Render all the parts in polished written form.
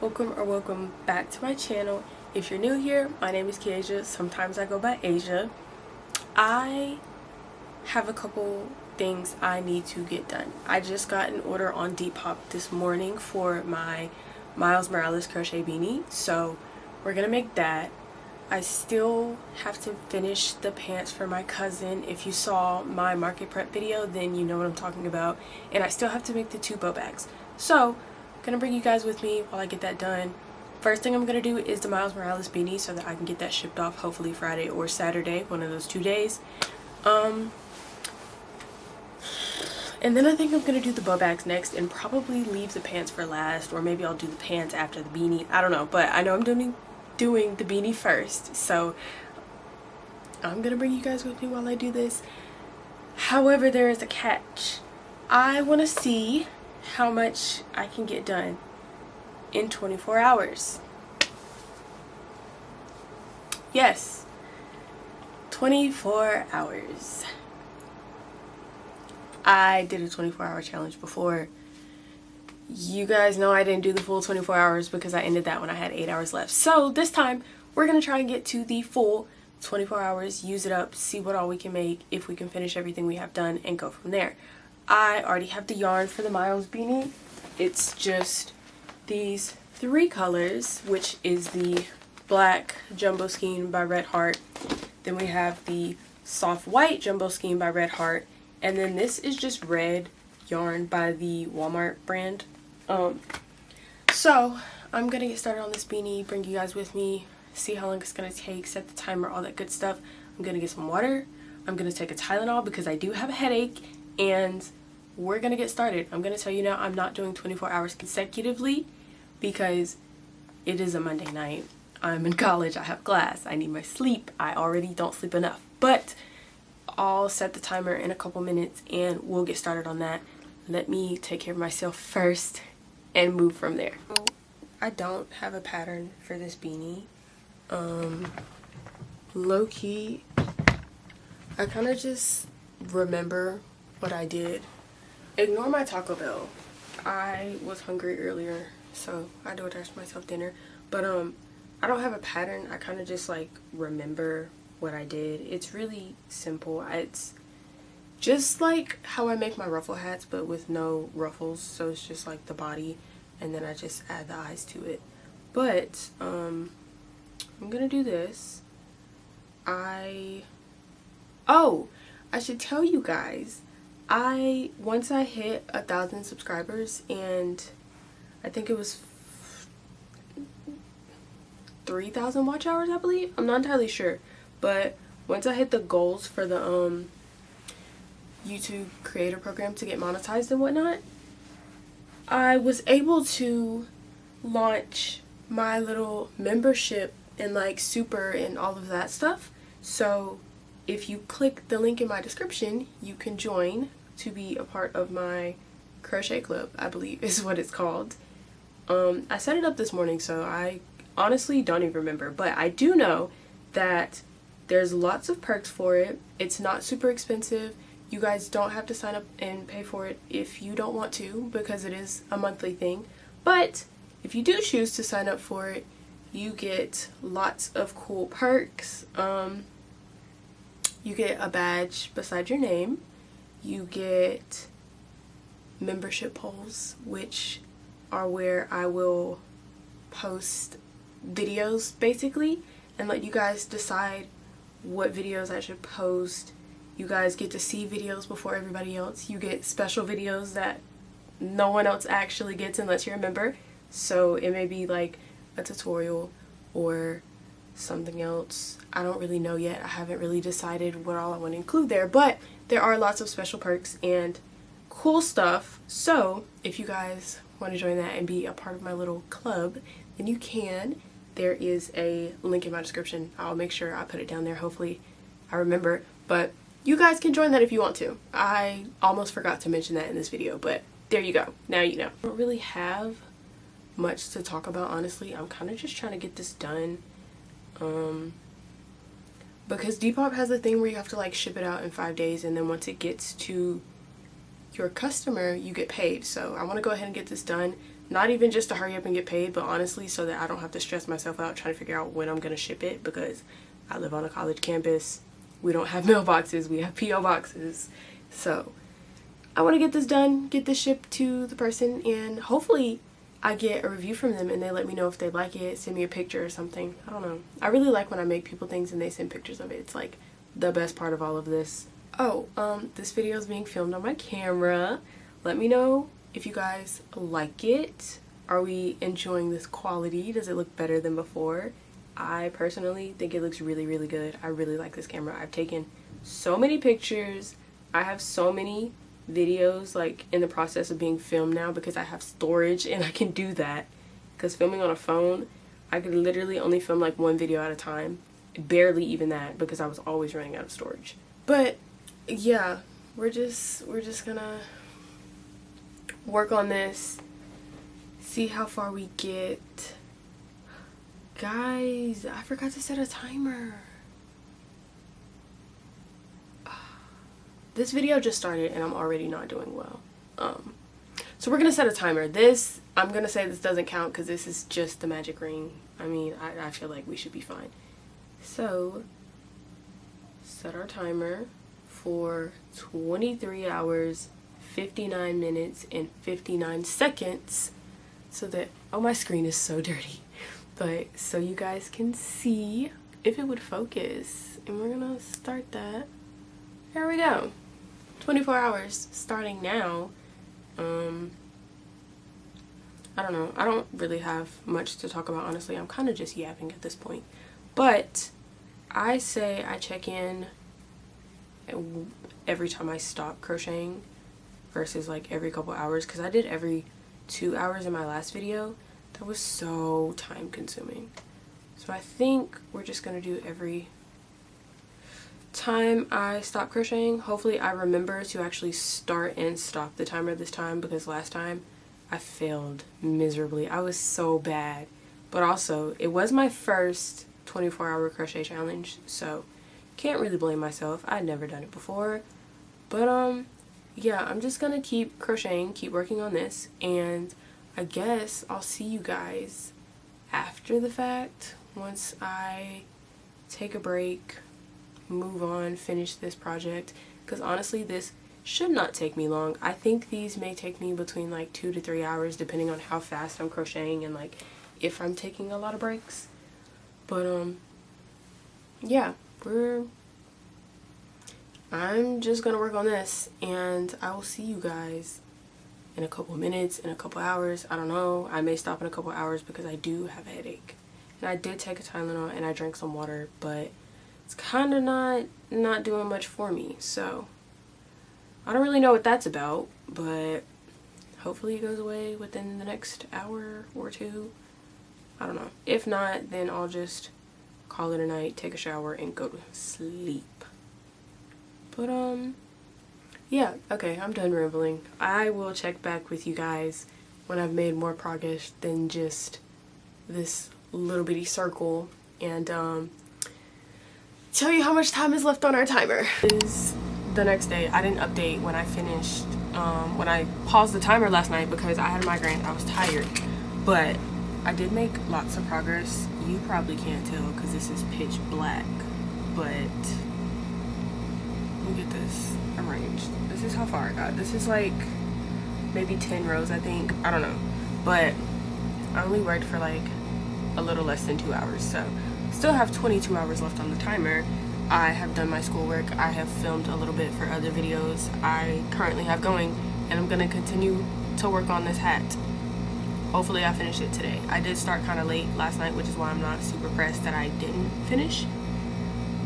welcome back to my channel. If you're new here, my name is Kiesha. Sometimes I go by Asia. I have a couple things I need to get done. I just got an order on Depop this morning for my Miles Morales crochet beanie, so we're gonna make that. I still have to finish the pants for my cousin. If you saw my market prep video, then you know what I'm talking about. And I still have to make the 2 bow bags. So I'm gonna bring you guys with me while I get that done. First thing I'm gonna do is the Miles Morales beanie so that I can get that shipped off hopefully Friday or Saturday, one of those 2 days. And then I think I'm gonna do the bow bags next and probably leave the pants for last, or maybe I'll do the pants after the beanie. I don't know, but I know I'm doing the beanie first, so I'm gonna bring you guys with me while I do this. However, there is a catch. I want to see how much I can get done in 24 hours. Yes, 24 hours. I did a 24-hour challenge before. You guys know I didn't do the full 24 hours because I ended that when I had 8 hours left. So this time we're going to try and get to the full 24 hours, use it up, see what all we can make, if we can finish everything we have done, and go from there. I already have the yarn for the Miles beanie. It's just these 3 colors, which is the black Jumbo Skein by Red Heart. Then we have the soft white Jumbo Skein by Red Heart. And then this is just red yarn by the Walmart brand. So I'm gonna get started on this beanie, bring you guys with me, see how long it's gonna take, set the timer, all that good stuff. I'm gonna get some water. I'm gonna take a Tylenol because I do have a headache, and we're gonna get started. I'm gonna tell you now, I'm not doing 24 hours consecutively because it is a Monday night. I'm in college, I have class, I need my sleep. I already don't sleep enough, but I'll set the timer in a couple minutes and we'll get started on that. Let me take care of myself first and move from there. I don't have a pattern for this beanie. Low-key, I kind of just remember what I did. Ignore my Taco Bell. I was hungry earlier, so I DoorDashed myself dinner. But I don't have a pattern. I kind of just like remember what I did. It's really simple. It's just like how I make my ruffle hats, but with no ruffles. So it's just like the body, and then I just add the eyes to it. But I'm gonna do this. I should tell you guys, once I hit 1,000 subscribers, and I think it was 3,000 watch hours, I believe. I'm not entirely sure, but once I hit the goals for the YouTube creator program to get monetized and whatnot, I was able to launch my little membership and like super and all of that stuff. So if you click the link in my description, you can join to be a part of my crochet club, I believe is what it's called. I set it up this morning, so I honestly don't even remember, but I do know that there's lots of perks for it. It's not super expensive. You guys don't have to sign up and pay for it if you don't want to, because it is a monthly thing. But if you do choose to sign up for it, you get lots of cool perks. You get a badge beside your name. You get membership polls, which are where I will post videos basically and let you guys decide what videos I should post. You guys get to see videos before everybody else. You get special videos that no one else actually gets unless you're a member. So it may be like a tutorial or something else. I don't really know yet. I haven't really decided what all I want to include there, but there are lots of special perks and cool stuff. So if you guys want to join that and be a part of my little club, then you can. There is a link in my description. I'll make sure I put it down there. Hopefully I remember, but you guys can join that if you want to. I almost forgot to mention that in this video, but there you go. Now you know. I don't really have much to talk about, honestly. I'm kind of just trying to get this done. Because Depop has a thing where you have to like ship it out in 5 days, and then once it gets to your customer, you get paid. So I want to go ahead and get this done. Not even just to hurry up and get paid, but honestly so that I don't have to stress myself out trying to figure out when I'm going to ship it, because I live on a college campus. We don't have mailboxes, we have P.O. boxes. So I want to get this done, get this shipped to the person, and hopefully I get a review from them and they let me know if they like it, send me a picture or something. I don't know. I really like when I make people things and they send pictures of it. It's like the best part of all of this. Oh, this video is being filmed on my camera. Let me know if you guys like it. Are we enjoying this quality? Does it look better than before? I personally think it looks really, really good. I really like this camera. I've taken so many pictures. I have so many videos like in the process of being filmed now because I have storage and I can do that. Because filming on a phone, I could literally only film like one video at a time. Barely even that, because I was always running out of storage. But yeah, we're just gonna work on this, see how far we get. Guys, I forgot to set a timer. This video just started and I'm already not doing well. So we're gonna set a timer. This, I'm gonna say this doesn't count because this is just the magic ring. I mean, I feel like we should be fine. So set our timer for 23 hours, 59 minutes, and 59 seconds so that, oh, my screen is so dirty. But so you guys can see if it would focus. And we're gonna start that. Here we go. 24 hours starting now. I don't know. I don't really have much to talk about, honestly. I'm kind of just yapping at this point. But I say I check in every time I stop crocheting versus like every couple hours, because I did every 2 hours in my last video. That was so time consuming. So I think we're just gonna do every time I stop crocheting. Hopefully I remember to actually start and stop the timer this time, because last time I failed miserably. I was so bad. But also, it was my first 24-hour crochet challenge, so can't really blame myself. I'd never done it before. But yeah, I'm just gonna keep crocheting, keep working on this, and I guess I'll see you guys after the fact, once I take a break, move on, finish this project, because honestly this should not take me long. I think these may take me between like 2 to 3 hours depending on how fast I'm crocheting and like if I'm taking a lot of breaks. But yeah, I'm just gonna work on this, and I will see you guys in a couple minutes, in a couple hours. I don't know. I may stop in a couple hours because I do have a headache. And I did take a Tylenol and I drank some water, but it's kind of not doing much for me. So I don't really know what that's about, but hopefully it goes away within the next hour or two. I don't know. If not, then I'll just call it a night, take a shower, and go to sleep. But yeah, okay, I'm done rambling. I will check back with you guys when I've made more progress than just this little bitty circle, and tell you how much time is left on our timer. Is the next day. I didn't update when I finished, when I paused the timer last night because I had a migraine. I was tired, but I did make lots of progress. You probably can't tell because this is pitch black, but let me get this arranged. This is how far I got. This is like maybe 10 rows, I think. I don't know, but I only worked for like a little less than 2 hours, so still have 22 hours left on the timer. I have done my schoolwork. I have filmed a little bit for other videos I currently have going, and I'm gonna continue to work on this hat. Hopefully I finish it today. I did start kind of late last night, which is why I'm not super pressed that I didn't finish,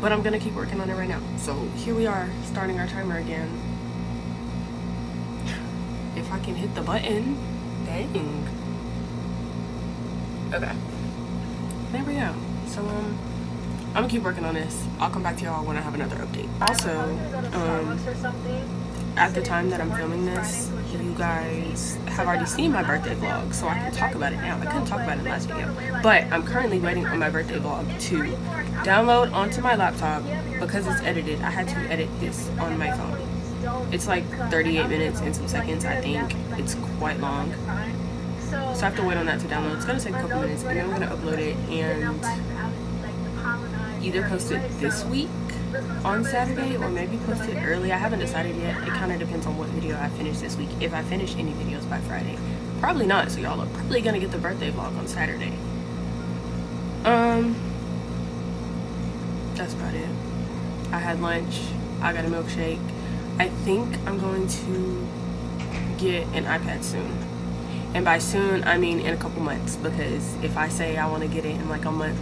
but I'm gonna keep working on it right now. So here we are, starting our timer again. If I can hit the button. Dang. Okay, there we go. So I'm gonna keep working on this. I'll come back to y'all when I have another update. Also, at the time that I'm filming this, you guys have already seen my birthday vlog, so I can talk about it now. I couldn't talk about it in the last video, but I'm currently waiting on my birthday vlog to download onto my laptop. Because it's edited, I had to edit this on my phone. It's like 38 minutes and some seconds, I think. It's quite long. I have to wait on that to download. It's gonna take a couple minutes, and then I'm gonna upload it and either post it this week on Saturday or maybe post it early. I haven't decided yet. It kind of depends on what video I finish this week. If I finish any videos by Friday, probably not. So y'all are probably gonna get the birthday vlog on Saturday. That's about it. I had lunch. I got a milkshake. I think I'm going to get an iPad soon. And by soon, I mean in a couple months, because if I say I want to get it in like a month,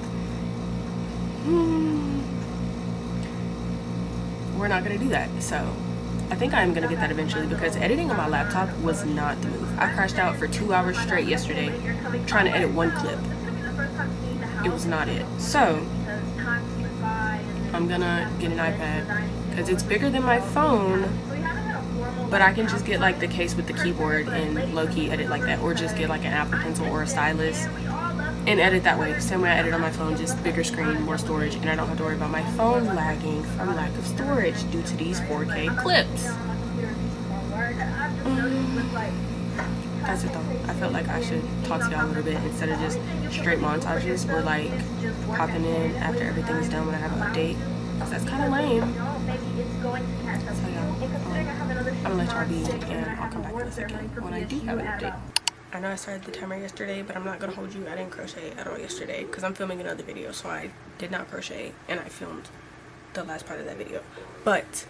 we're not going to do that. So I think I'm going to get that eventually, because editing on my laptop was not the move. I crashed out for 2 hours straight yesterday trying to edit one clip. It was not it. So I'm gonna get an iPad because it's bigger than my phone, but I can just get like the case with the keyboard and low-key edit like that, or just get like an Apple Pencil or a stylus and edit that way. Same way I edit on my phone, just bigger screen, more storage, and I don't have to worry about my phone lagging from lack of storage due to these 4K clips. That's it though. I felt like I should talk to y'all a little bit instead of just straight montages or like popping in after everything is done when I have an update. Because that's kind of lame. So yeah, I'm gonna let y'all be, and I'll come back to this again when I do have an update. I know I started the timer yesterday, but I'm not gonna hold you. I didn't crochet at all yesterday because I'm filming another video, so I did not crochet, and I filmed the last part of that video. But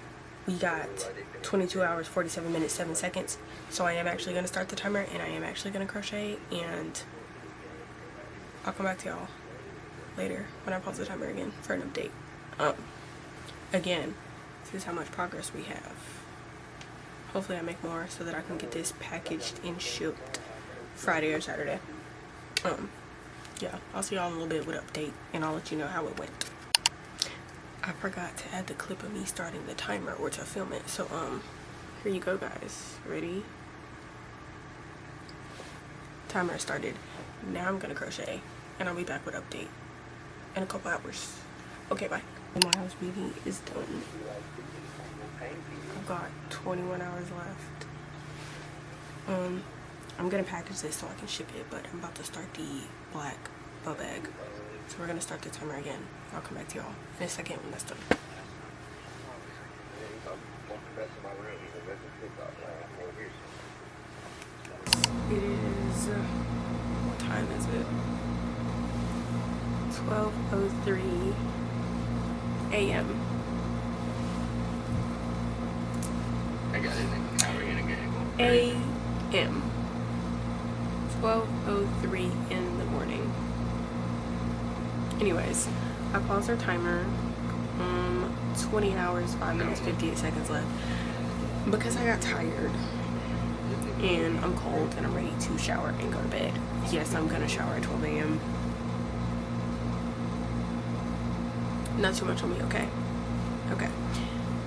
we got 22 hours, 47 minutes, 7 seconds. So I am actually going to start the timer, and I am actually going to crochet, and I'll come back to y'all later when I pause the timer again for an update. Again, this is how much progress we have. Hopefully I make more so that I can get this packaged and shipped Friday or Saturday. Yeah, I'll see y'all in a little bit with an update, and I'll let you know how it went. I forgot to add the clip of me starting the timer or to film it. So, here you go, guys. Ready? Timer started. Now I'm gonna crochet, and I'll be back with update in a couple hours. Okay, bye. My house beanie is done. I've got 21 hours left. I'm gonna package this so I can ship it, but I'm about to start the black bow bag. So we're gonna start the timer again. I'll come back to y'all in a second when that's done. It is, what time is it? 12:03 a.m. I got it. How are we gonna get it? a.m. 12:03 in the morning. Anyways, I paused our timer. 20 hours, 5 minutes, 58 seconds left. Because I got tired and I'm cold and I'm ready to shower and go to bed. Yes, I'm gonna shower at 12 a.m. Not too much on me, okay? Okay.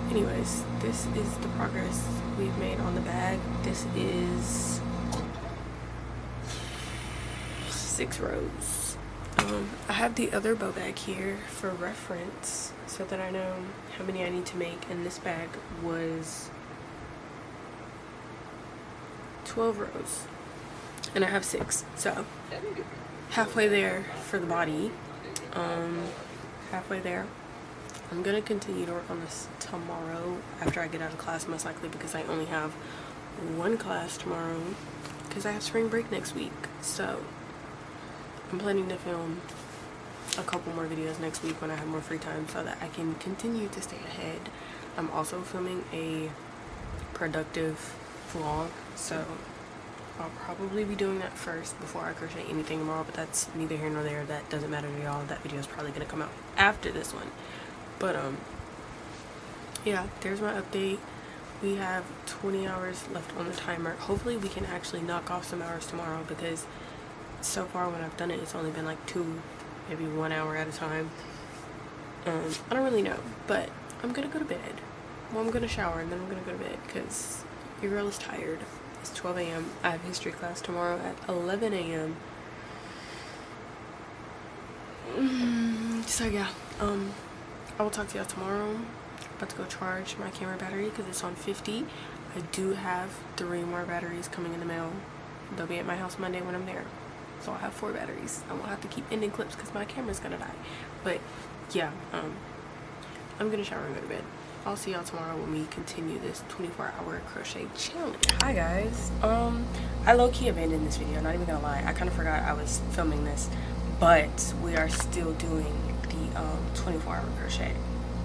Anyways, this is the progress we've made on the bag. This is 6 rows. I have the other bow bag here for reference so that I know how many I need to make, and this bag was 12 rows and I have 6, so halfway there for the body. Halfway there. I'm gonna continue to work on this tomorrow after I get out of class, most likely, because I only have 1 class tomorrow because I have spring break next week. So I'm planning to film a couple more videos next week when I have more free time so that I can continue to stay ahead. I'm also filming a productive vlog, so I'll probably be doing that first before I crochet anything tomorrow, but that's neither here nor there. That doesn't matter to y'all. That video is probably going to come out after this one. But yeah, there's my update. We have 20 hours left on the timer. Hopefully we can actually knock off some hours tomorrow, because so far when I've done it, it's only been like 2, maybe 1 hour at a time. I don't really know, but I'm gonna go to bed. Well, I'm gonna shower and then I'm gonna go to bed because your girl is tired. It's 12 a.m. I have history class tomorrow at 11 a.m. So yeah, I will talk to y'all tomorrow. I'm about to go charge my camera battery because it's on 50. I do have 3 more batteries coming in the mail They'll be at my house Monday when I'm there. So I'll have 4 batteries. I won't have to keep ending clips because my camera's gonna die. But yeah, I'm gonna shower and go to bed. I'll see y'all tomorrow when we continue this 24-hour crochet challenge. Hi guys. I low-key abandoned this video, not even gonna lie. I kind of forgot I was filming this, but we are still doing the 24-hour crochet.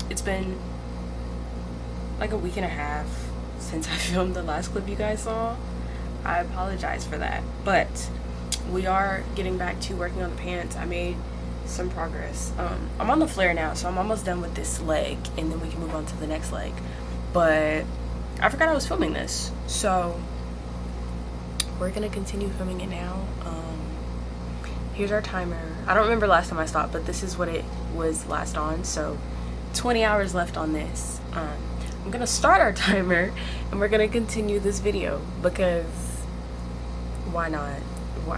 It's been like a week and a half since I filmed the last clip you guys saw. I apologize for that, but we are getting back to working on the pants. I made some progress. I'm on the flare now, so I'm almost done with this leg, and then we can move on to the next leg. But I forgot I was filming this, so we're gonna continue filming it now. Here's our timer. I don't remember last time I stopped, but this is what it was last on, so 20 hours left on this. I'm gonna start our timer and we're gonna continue this video because why not?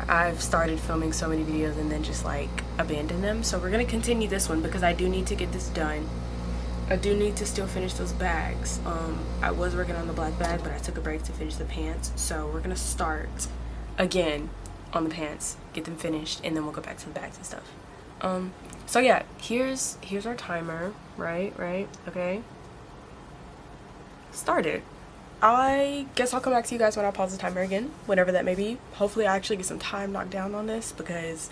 I've started filming so many videos and then just like abandon them, so we're gonna continue this one because I do need to get this done. I do need to still finish those bags. I was working on the black bag, but I took a break to finish the pants, so we're gonna start again on the pants, get them finished, and then we'll go back to the bags and stuff. So yeah, here's our timer. Right, okay, started. I guess I'll come back to you guys when I pause the timer again, whenever that may be. Hopefully I actually get some time knocked down on this because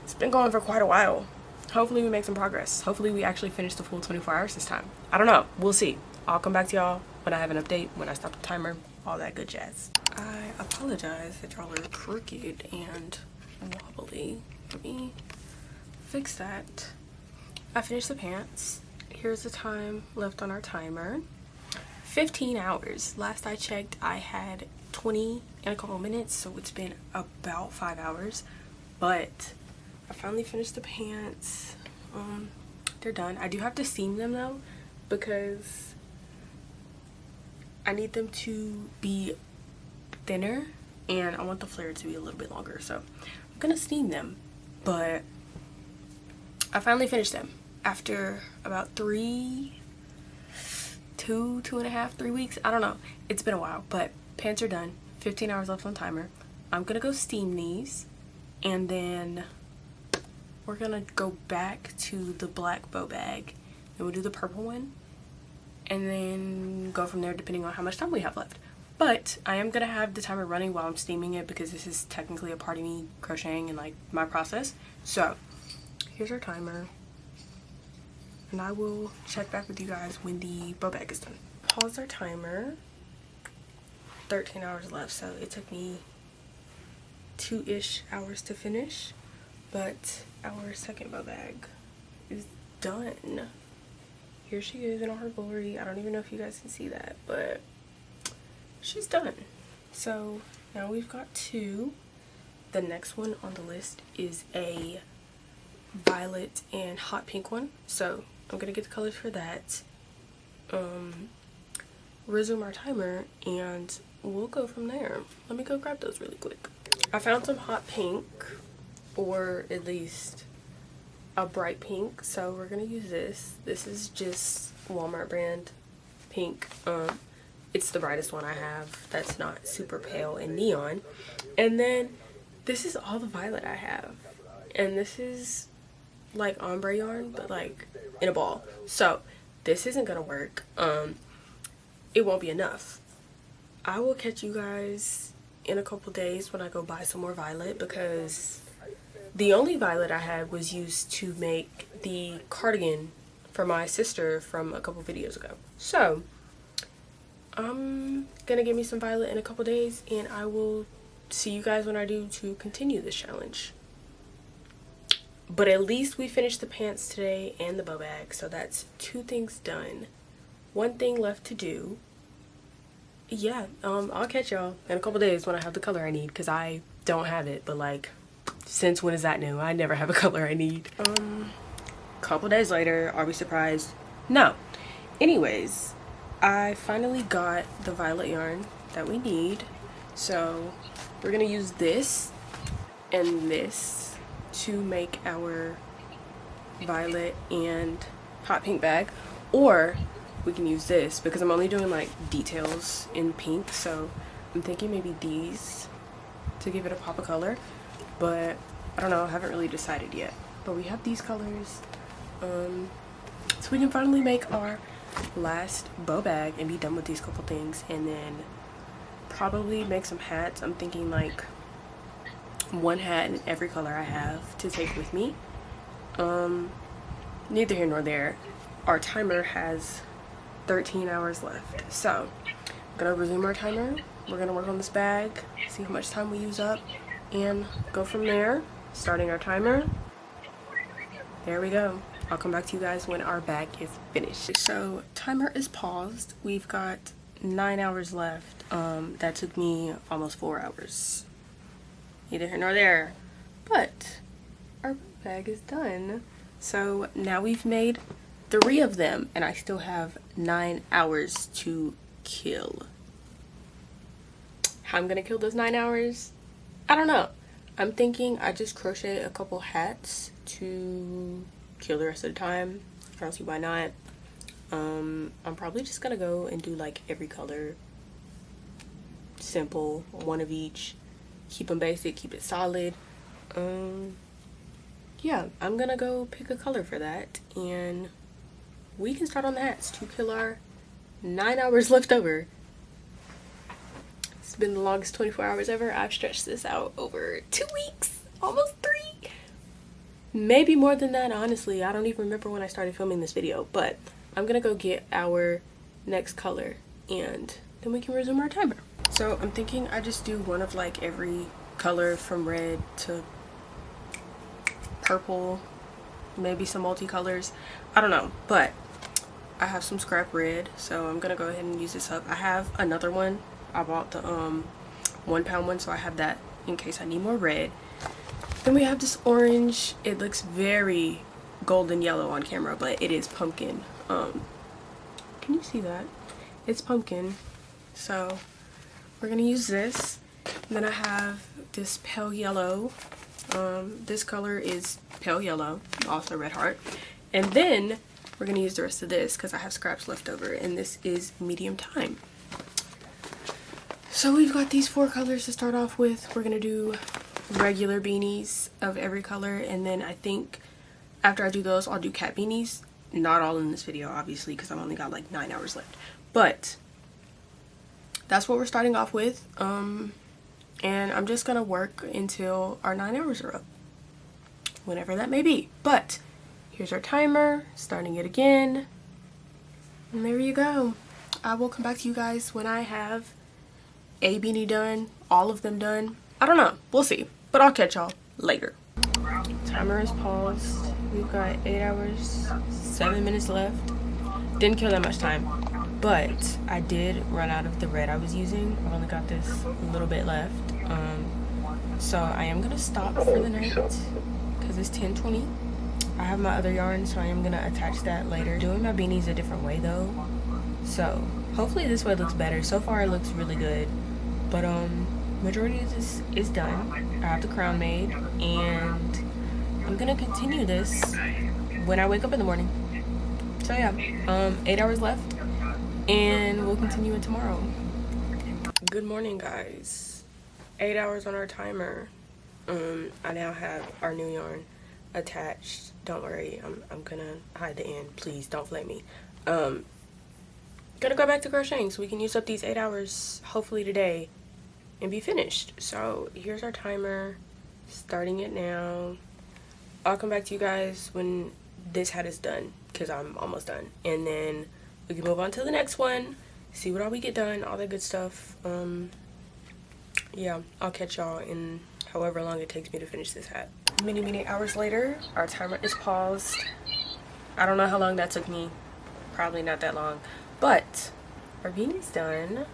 it's been going for quite a while. Hopefully we make some progress. Hopefully we actually finish the full 24 hours this time. I don't know, we'll see. I'll come back to y'all when I have an update, when I stop the timer, all that good jazz. I apologize that y'all are crooked and wobbly. Let me fix that. I finished the pants. Here's the time left on our timer. 15 hours. Last I checked, I had 20 and a couple minutes, so it's been about 5 hours. But I finally finished the pants. They're done. I do have to seam them though, because I need them to be thinner and I want the flare to be a little bit longer, so I'm gonna steam them. But I finally finished them after about 3 weeks. I don't know, it's been a while, but pants are done. 15 hours left on timer. I'm gonna go steam these and then we're gonna go back to the black bow bag and we'll do the purple one and then go from there depending on how much time we have left. But I am gonna have the timer running while I'm steaming it because this is technically a part of me crocheting and like my process. So here's our timer and I will check back with you guys when the bow bag is done. Pause our timer. 13 hours left, so it took me 2-ish hours to finish, but our second bow bag is done. Here she is in all her glory. I don't even know if you guys can see that, but she's done. So now we've got 2. The next one on the list is a violet and hot pink one, so I'm gonna get the colors for that, resume our timer, and we'll go from there. Let me go grab those really quick. I found some hot pink, or at least a bright pink, so we're gonna use this. This is just Walmart brand pink. It's the brightest one I have that's not super pale and neon. And then this is all the violet I have, and this is like ombre yarn but like in a ball, so this isn't gonna work. It won't be enough. I will catch you guys in a couple days when I go buy some more violet, because the only violet I had was used to make the cardigan for my sister from a couple videos ago. So I'm gonna get me some violet in a couple days and I will see you guys when I do to continue this challenge. But at least we finished the pants today and the bow bag, so that's 2 things done. 1 thing left to do. Yeah, I'll catch y'all in a couple days when I have the color I need, because I don't have it, but like, since when is that new? I never have a color I need. Couple days later, are we surprised? No. Anyways, I finally got the violet yarn that we need, so we're gonna use this and this to make our violet and hot pink bag, or we can use this because I'm only doing like details in pink, so I'm thinking maybe these to give it a pop of color, but I don't know, I haven't really decided yet. But we have these colors, so we can finally make our last bow bag and be done with these couple things, and then probably make some hats. I'm thinking like one hat in every color I have to take with me. Neither here nor there. Our timer has 13 hours left, so I'm gonna resume our timer. We're gonna work on this bag, see how much time we use up, and go from there. Starting our timer. There we go. I'll come back to you guys when our bag is finished. So timer is paused. We've got 9 hours left. That took me almost 4 hours. Neither here nor there. But our bag is done. So now we've made 3 of them, and I still have 9 hours to kill. How I'm gonna kill those 9 hours? I don't know. I'm thinking I just crochet a couple hats to kill the rest of the time. I don't see why not. I'm probably just gonna go and do like every color. Simple, one of each. Keep them basic, keep it solid. Yeah, I'm gonna go pick a color for that, and we can start on the hats to kill our 9 hours left over. It's been the longest 24 hours ever. I've stretched this out over 2 weeks, almost 3. Maybe more than that, honestly. I don't even remember when I started filming this video, but I'm gonna go get our next color, and then we can resume our timer. So I'm thinking I just do one of like every color from red to purple, maybe some multicolors. I don't know, but I have some scrap red, so I'm gonna go ahead and use this up. I have another one. I bought the 1 pound one, so I have that in case I need more red. Then we have this orange. It looks very golden yellow on camera, but it is pumpkin. Can you see that? It's pumpkin. So we're gonna use this. And then I have this pale yellow. This color is pale yellow, also red heart. And then we're gonna use the rest of this because I have scraps left over, and this is medium time. So we've got these 4 colors to start off with. We're gonna do regular beanies of every color, and then I think after I do those, I'll do cat beanies. Not all in this video, obviously, because I've only got like 9 hours left. But that's what we're starting off with. And I'm just gonna work until our 9 hours are up, whenever that may be. But here's our timer, starting it again, and there you go. I will come back to you guys when I have a beanie done, all of them done. I don't know, we'll see, but I'll catch y'all later. Timer is paused. We've got 8 hours, 7 minutes left. Didn't kill that much time, but I did run out of the red I was using. I've only got this little bit left. So I am gonna stop for the night because it's 10:20. I have my other yarn, so I am gonna attach that later. Doing my beanies a different way though, so hopefully this way looks better. So far it looks really good, but majority of this is done. I have the crown made, and I'm gonna continue this when I wake up in the morning. So yeah, 8 hours left, and we'll continue it tomorrow. Good morning, guys. 8 hours on our timer. I now have our new yarn attached. Don't worry, I'm gonna hide the end. Please don't flame me. Gonna go back to crocheting so we can use up these 8 hours hopefully today and be finished. So here's our timer, starting it now. I'll come back to you guys when this hat is done because I'm almost done, and then we can move on to the next one, see what all we get done, all that good stuff. Yeah, I'll catch y'all in however long it takes me to finish this hat. Many hours later, our timer is paused. I don't know how long that took me, probably not that long, but our beanie's done.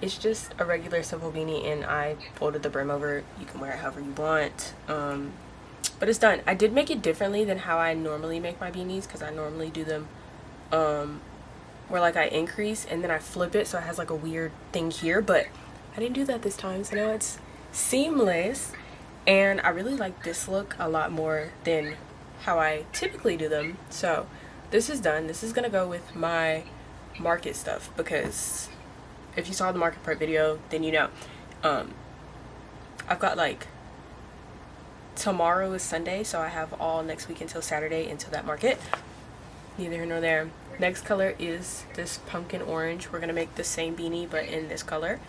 It's just a regular simple beanie, and I folded the brim over. You can wear it however you want, but it's done. I did make it differently than how I normally make my beanies, because I normally do them where like I increase and then I flip it so it has like a weird thing here, but I didn't do that this time, so now it's seamless, and I really like this look a lot more than how I typically do them. So this is done. This is gonna go with my market stuff, because if you saw the market prep video, then you know I've got like, tomorrow is Sunday, so I have all next week until Saturday until that market. Neither here nor there. Next color is this pumpkin orange. We're gonna make the same beanie but in this color.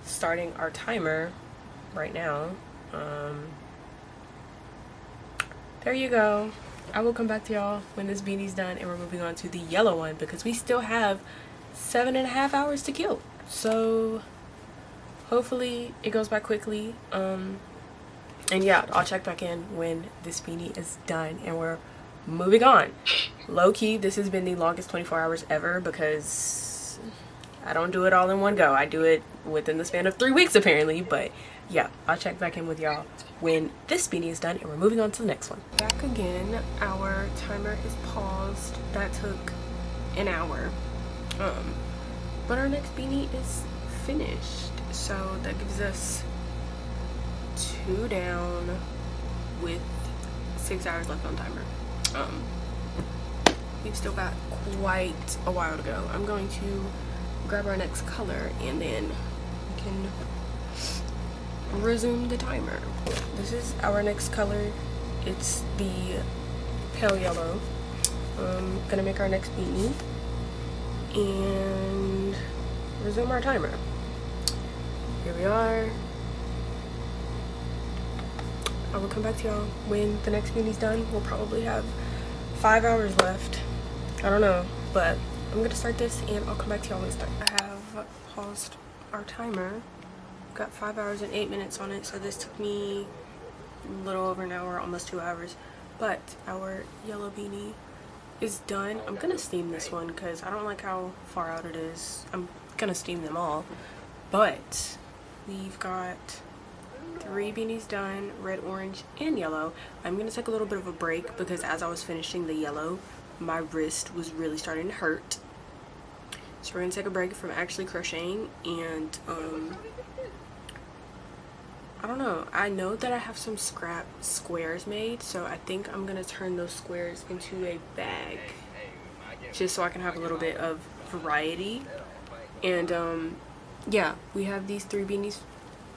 Starting our timer right now. There you go. I will come back to y'all when this beanie's done and we're moving on to the yellow one because we still have 7.5 hours to kill. So hopefully it goes by quickly. And yeah, I'll check back in when this beanie is done and we're moving on. Low-key, this has been the longest 24 hours ever because I don't do it all in one go. I do it within the span of 3 weeks apparently, but yeah, I'll check back in with y'all when this beanie is done and we're moving on to the next one. Back again, our timer is paused. That took an hour. But our next beanie is finished. So that gives us 2 down with 6 hours left on timer. We've still got quite a while to go. I'm going to grab our next color and then we can resume the timer. This is our next color. It's the pale yellow. Gonna make our next beanie and resume our timer. Here we are. I will come back to y'all when the next beanie's done. We'll probably have 5 hours left. I don't know, but I'm gonna start this and I'll come back to y'all when it's done. I have paused our timer. Got 5 hours and 8 minutes on it, so this took me a little over an hour, almost 2 hours. But our yellow beanie is done. I'm gonna steam this one because I don't like how far out it is. I'm gonna steam them all, but we've got 3 beanies done, red, orange, and yellow. I'm gonna take a little bit of a break because as I was finishing the yellow, my wrist was really starting to hurt. So we're gonna take a break from actually crocheting and I don't know. I know that I have some scrap squares made, so I think I'm gonna turn those squares into a bag just so I can have a little bit of variety. And yeah, we have these 3 beanies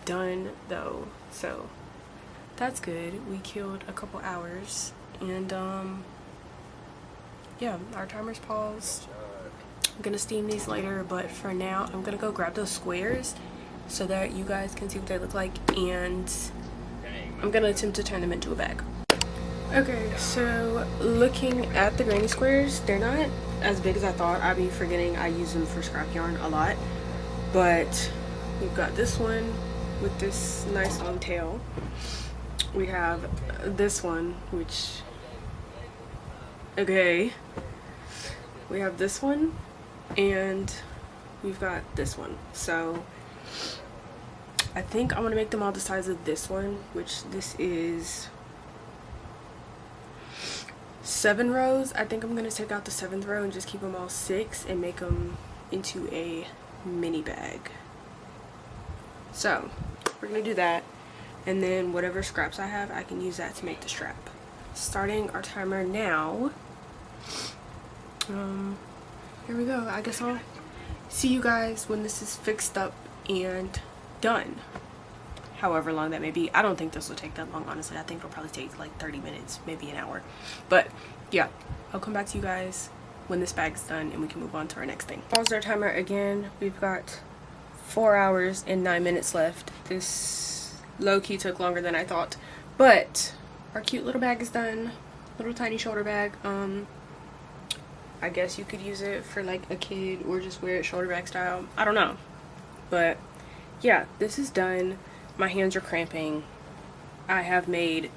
done though, so that's good. We killed a couple hours and yeah, our timer's paused. I'm gonna steam these later, but for now I'm gonna go grab those squares so that you guys can see what they look like, and I'm gonna attempt to turn them into a bag. Okay, so looking at the granny squares, they're not as big as I thought. I'd be forgetting I use them for scrap yarn a lot, but we've got this one with this nice long tail. We have this one, which, okay, we have this one, and we've got this one. So I think I want to make them all the size of this one, which this is 7 rows. I think I'm going to take out the 7th row and just keep them all 6 and make them into a mini bag. So we're going to do that, and then whatever scraps I have, I can use that to make the strap. Starting our timer now. Here we go. I guess I'll see you guys when this is fixed up and done, however long that may be. I don't think this will take that long, honestly. I think it'll probably take like 30 minutes, maybe an hour. But yeah, I'll come back to you guys when this bag's done and we can move on to our next thing. Pause our timer again. We've got 4 hours and 9 minutes left. This low-key took longer than I thought, but our cute little bag is done. Little tiny shoulder bag. I guess you could use it for like a kid or just wear it shoulder bag style. I don't know, but yeah, this is done. My hands are cramping. I have made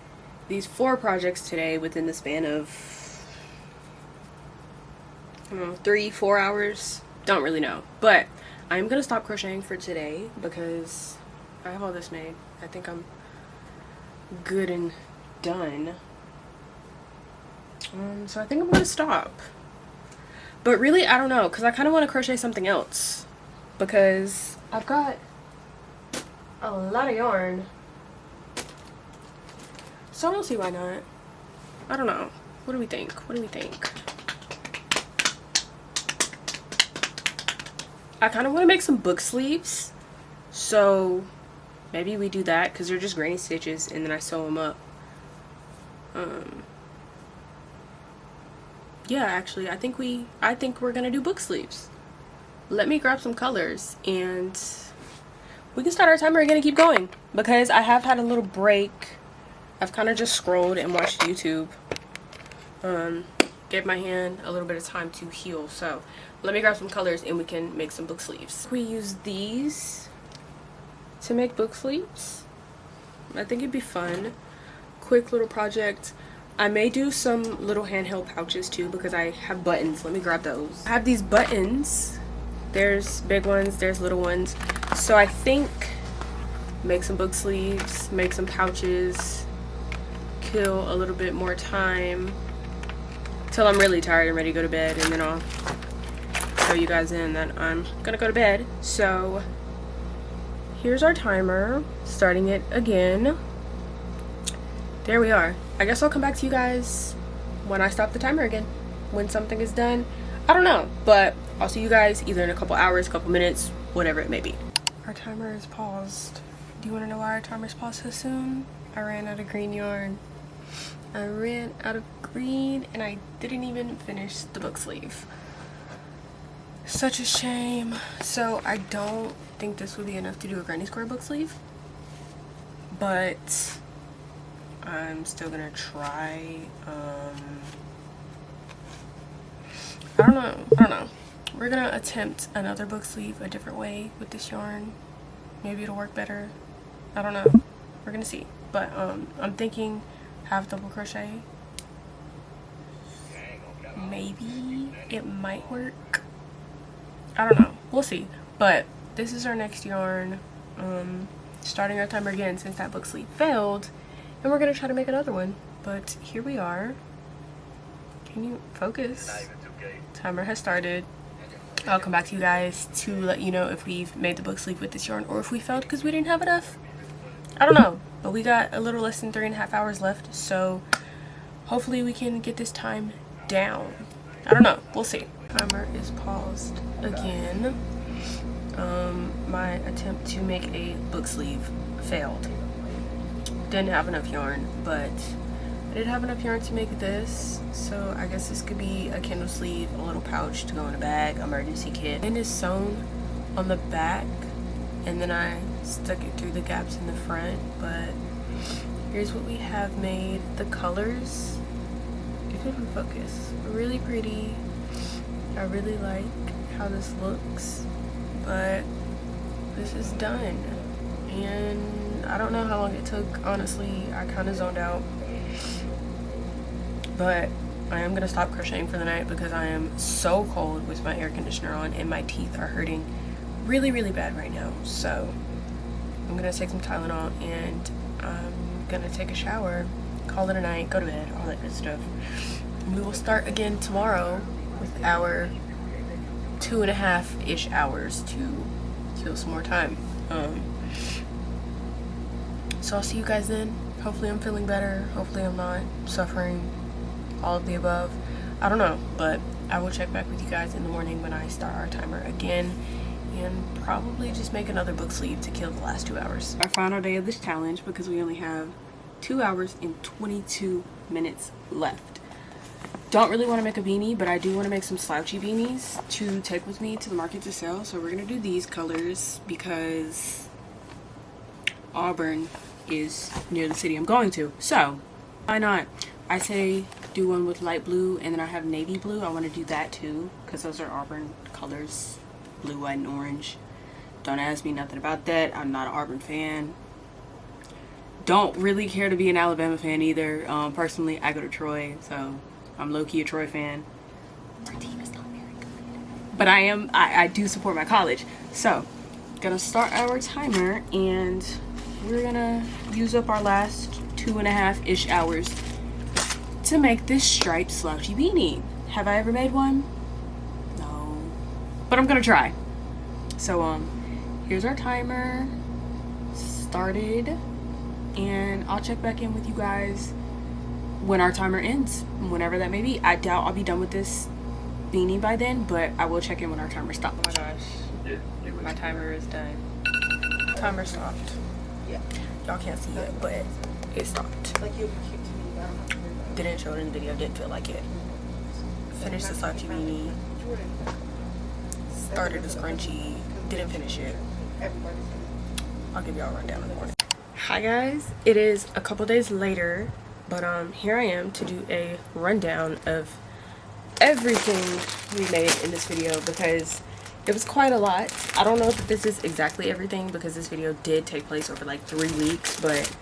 these 4 projects today within the span of, I don't know, 3-4 hours. Don't really know, but I'm gonna stop crocheting for today because I have all this made. I think I'm good and done. So I think I'm gonna stop. But really, I don't know, because I kind of want to crochet something else because I've got a lot of yarn. So I don't see why not. I don't know. What do we think? What do we think? I kind of want to make some book sleeves. So maybe we do that because they're just granny stitches and then I sew them up. Yeah, actually, I think we're gonna do book sleeves. Let me grab some colors and we can start our timer again and keep going, because I have had a little break. I've kind of just scrolled and watched YouTube. Gave my hand a little bit of time to heal. So let me grab some colors and we can make some book sleeves. We use these to make book sleeves. I think it'd be fun. Quick little project. I may do some little handheld pouches too because I have buttons. Let me grab those. I have these buttons. There's big ones, there's little ones. So I think make some book sleeves, make some pouches, kill a little bit more time till I'm really tired and ready to go to bed, and then I'll show you guys in that I'm gonna go to bed. So here's our timer, starting it again. There we are. I guess I'll come back to you guys when I stop the timer again, when something is done. I don't know, but I'll see you guys either in a couple hours, couple minutes, whatever it may be. Our timer is paused. Do you want to know why our timer's paused so soon? I ran out of green yarn. I ran out of green and I didn't even finish the book sleeve. Such a shame. So I don't think this would be enough to do a granny square book sleeve, but I'm still gonna try. I don't know. We're gonna attempt another book sleeve a different way with this yarn. Maybe it'll work better. I don't know. We're gonna see. But I'm thinking half double crochet. Maybe it might work. I don't know. We'll see. But this is our next yarn. Starting our timer again since that book sleeve failed. And we're gonna try to make another one. But here we are. Can you focus? Timer has started. I'll come back to you guys to let you know if we've made the book sleeve with this yarn or if we failed because we didn't have enough. I don't know, but we got a little less than 3.5 hours left, so hopefully we can get this time down. I don't know, we'll see. Timer is paused again. My attempt to make a book sleeve failed. Didn't have enough yarn, but I did have enough yarn to make this, so I guess this could be a Kindle sleeve, a little pouch to go in a bag, emergency kit. And it's sewn on the back, and then I stuck it through the gaps in the front. But here's what we have made. The colors, if it can focus, really pretty. I really like how this looks, but this is done. And I don't know how long it took, honestly. I kind of zoned out. But I am gonna stop crocheting for the night because I am so cold with my air conditioner on and my teeth are hurting really, really bad right now. So I'm gonna take some Tylenol and I'm gonna take a shower, call it a night, go to bed, all that good stuff. And we will start again tomorrow with our 2.5-ish hours to kill some more time. So I'll see you guys then. Hopefully I'm feeling better. Hopefully I'm not suffering. All of the above. I don't know, but I will check back with you guys in the morning when I start our timer again and probably just make another book sleeve to kill the last 2 hours. Our final day of this challenge because we only have 2 hours and 22 minutes left. Don't really want to make a beanie, but I do want to make some slouchy beanies to take with me to the market to sell. So we're gonna do these colors because Auburn is near the city I'm going to. So why not? I say do one with light blue, and then I have navy blue. I want to do that too because those are Auburn colors, blue, white, and orange. Don't ask me nothing about that. I'm not an Auburn fan. Don't really care to be an Alabama fan either. Personally, I go to Troy, so I'm low-key a Troy fan. Our team is not very good, but I do support my college. So gonna start our timer and we're gonna use up our last 2.5-ish hours to make this striped slouchy beanie. Have I ever made one? No, but I'm gonna try. So here's our timer started, and I'll check back in with you guys when our timer ends, whenever that may be. I doubt I'll be done with this beanie by then, but I will check in when our timer stops. Oh my gosh, my timer is done. Timer stopped. Yeah. Y'all can't see it, but it stopped. Like didn't show it in the video, didn't feel like it. Finished the Sachi beanie. Started the scrunchie, didn't finish it. I'll give y'all a rundown in the morning. Hi guys, it is a couple days later, but here I am to do a rundown of everything we made in this video because it was quite a lot. I don't know if this is exactly everything because this video did take place over like 3 weeks, but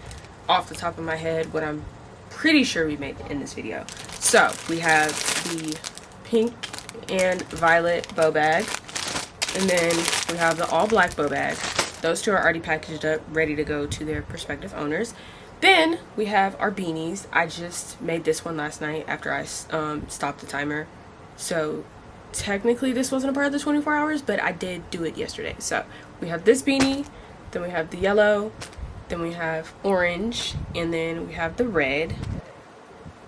off the top of my head, what I'm pretty sure we made in this video. So we have the pink and violet bow bag, and then we have the all black bow bag. Those two are already packaged up, ready to go to their prospective owners. Then we have our beanies. I just made this one last night after I stopped the timer. So technically this wasn't a part of the 24 hours, but I did do it yesterday. So we have this beanie, then we have the yellow, then we have orange, and then we have the red.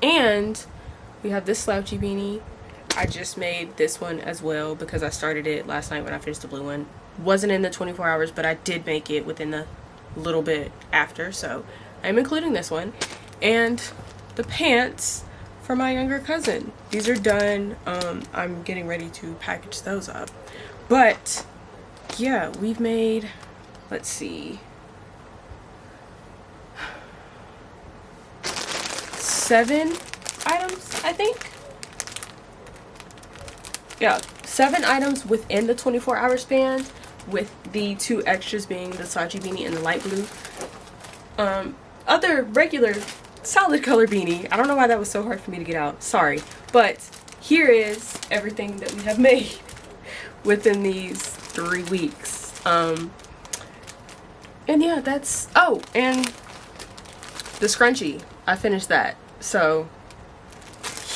And we have this slouchy beanie. I just made this one as well because I started it last night when I finished the blue one. Wasn't in the 24 hours, but I did make it within a little bit after, so I'm including this one. And the pants for my younger cousin. These are done. I'm getting ready to package those up. But yeah, we've made, let's see, 7 items, I think. Yeah, 7 items within the 24-hour span, with the 2 extras being the Sachi beanie and the light blue. Other regular solid color beanie. I don't know why that was so hard for me to get out. Sorry. But here is everything that we have made within these 3 weeks. And yeah, that's... Oh, and the scrunchie. I finished that. So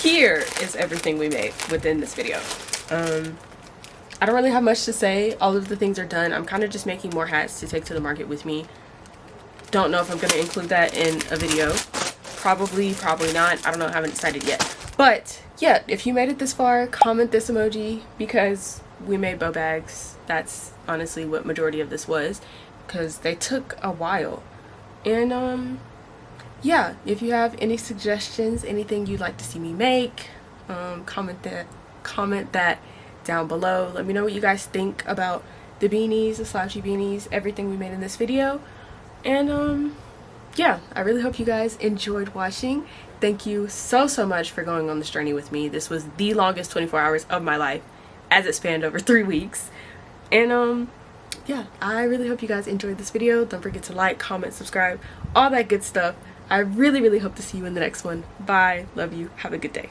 here is everything we made within this video. I don't really have much to say. All of the things are done. I'm kind of just making more hats to take to the market with me. Don't know if I'm going to include that in a video. Probably, probably not. I don't know. I haven't decided yet. But yeah, if you made it this far, comment this emoji because we made bow bags. That's honestly what majority of this was because they took a while. And yeah, if you have any suggestions, anything you'd like to see me make, comment that down below. Let me know what you guys think about the beanies, the slouchy beanies, everything we made in this video. And yeah, I really hope you guys enjoyed watching. Thank you so much for going on this journey with me. This was the longest 24 hours of my life as it spanned over 3 weeks. And yeah, I really hope you guys enjoyed this video. Don't forget to like, comment, subscribe, all that good stuff. I really hope to see you in the next one. Bye. Love you. Have a good day.